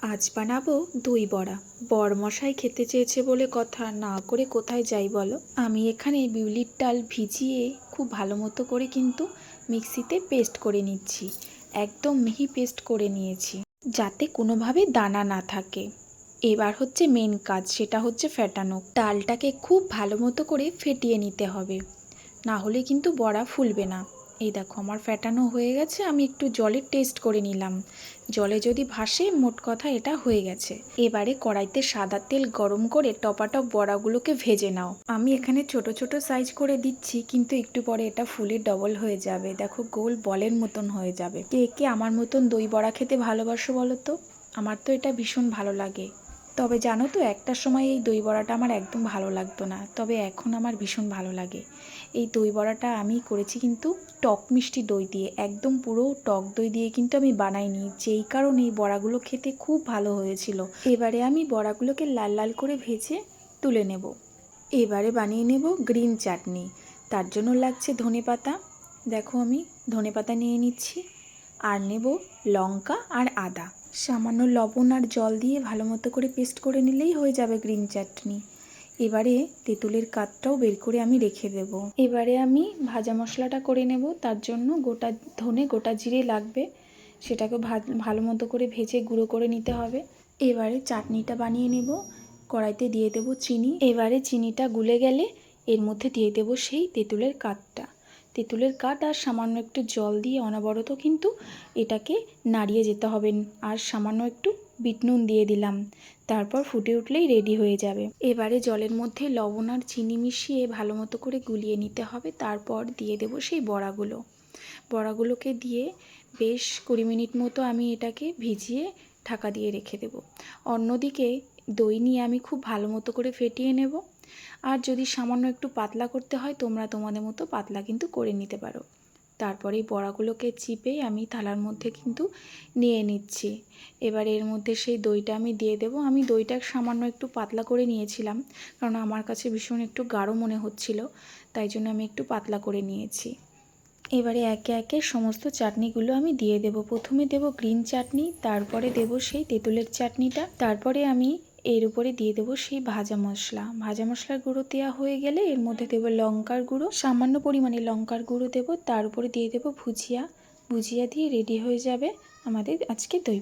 আজ বানাবো দই বড়া। বরমশাই খেতে চেয়েছে বলে কথা, না করে কোথায় যাই বলো। আমি এখানে বিউলির ডাল ভিজিয়ে খুব ভালো মতো করে কিন্তু মিক্সিতে পেস্ট করে নিচ্ছি। একদম মিহি পেস্ট করে নিয়েছি, যাতে কোনোভাবে দানা না থাকে। এবার হচ্ছে মেন কাজ, সেটা হচ্ছে ফেটানো। ডালটাকে খুব ভালো মতো করে ফেটিয়ে নিতে হবে, না হলে কিন্তু বড়া ফুলবে না। এই দেখো আমার ফেটানো হয়ে গেছে। আমি একটু জলের টেস্ট করে নিলাম, জলে যদি ভাসে মোট কথা এটা হয়ে গেছে। এবারে কড়াইতে সাদা তেল গরম করে টপাটপ বড়াগুলোকে ভেজে নাও। আমি এখানে ছোট ছোট সাইজ করে দিচ্ছি, কিন্তু একটু পরে এটা ফুলে ডবল হয়ে যাবে। দেখো গোল বলের মতন হয়ে যাবে। কে কে আমার মতন দই বড়া খেতে ভালোবাসো বলো তো? আমার তো এটা ভীষণ ভালো লাগে। তবে জানো তো, একটা সময় এই দই বড়াটা আমার একদম ভালো লাগতো না, তবে এখন আমার ভীষণ ভালো লাগে। এই দই বড়াটা আমি করেছি কিন্তু টক মিষ্টি দই দিয়ে, একদম পুরো টক দই দিয়ে কিন্তু আমি বানাইনি, যেই কারণে এই বড়াগুলো খেতে খুব ভালো হয়েছিল। এবারে আমি বড়াগুলোকে লাল লাল করে ভেজে তুলে নেব। এবারে বানিয়ে নেব গ্রিন চাটনি। তার জন্য লাগছে ধনেপাতা। দেখো আমি ধনেপাতা নিয়ে নিচ্ছি, আর নেব লঙ্কা আর আদা। সামান্য লবণ আর জল দিয়ে ভালো মতো করে পেস্ট করে নিলেই হয়ে যাবে গ্রিন চাটনি। এবারে তেঁতুলের কাঠটাও বের করে আমি রেখে দেব। এবারে আমি ভাজা মশলাটা করে নেব। তার জন্য গোটা ধনে গোটা জিরে লাগবে, সেটাকে ভালো মতো করে ভেজে গুঁড়ো করে নিতে হবে। এবারে চাটনিটা বানিয়ে নেব। কড়াইতে দিয়ে দেব চিনি। এবারে চিনিটা গুলে গেলে এর মধ্যে দিয়ে দেব সেই তেঁতুলের কাঠটা। তেঁতুলের কাঠ আর সামান্য একটু জল দিয়ে অনবরত কিন্তু এটাকে নাড়িয়ে যেতে হবে। আর সামান্য একটু বিট নুন দিয়ে দিলাম, তারপর ফুটে উঠলেই রেডি হয়ে যাবে। এবারে জলের মধ্যে লবণ আর চিনি মিশিয়ে ভালো মতো করে গুলিয়ে নিতে হবে। তারপর দিয়ে দেব সেই বড়াগুলোকে দিয়ে বেশ 20 মিনিট মতো আমি এটাকে ভিজিয়ে ঢাকা দিয়ে রেখে দেব। অন্যদিকে দই নিয়ে আমি খুব ভালো মতো করে ফেটিয়ে নেব। আর যদি সামান্য একটু পাতলা করতে হয়, তোমরা তোমাদের মতো পাতলা কিন্তু করে নিতে পারো। তারপরে এই বড়াগুলোকে চিপে আমি থালার মধ্যে কিন্তু নিয়ে নিচ্ছি। এবার এর মধ্যে সেই দইটা আমি দিয়ে দেব। আমি দইটা সামান্য একটু পাতলা করে নিয়েছিলাম, কারণ আমার কাছে ভীষণ একটু গাঢ় মনে হচ্ছিল, তাই জন্য আমি একটু পাতলা করে নিয়েছি। এবারে একে একে সমস্ত চাটনিগুলো আমি দিয়ে দেব। প্রথমে দেব গ্রিন চাটনি, তারপরে দেব সেই তেঁতুলের চাটনিটা, তারপরে আমি এর উপরে দিয়ে দেবো সেই ভাজা মশলার গুঁড়ো দেওয়া হয়ে গেলে এর মধ্যে দেবো লঙ্কার গুঁড়ো, সামান্য পরিমাণে লঙ্কার গুঁড়ো দেবো, তার উপরে দিয়ে দেবো ভুজিয়া দিয়ে রেডি হয়ে যাবে আমাদের আজকে দই।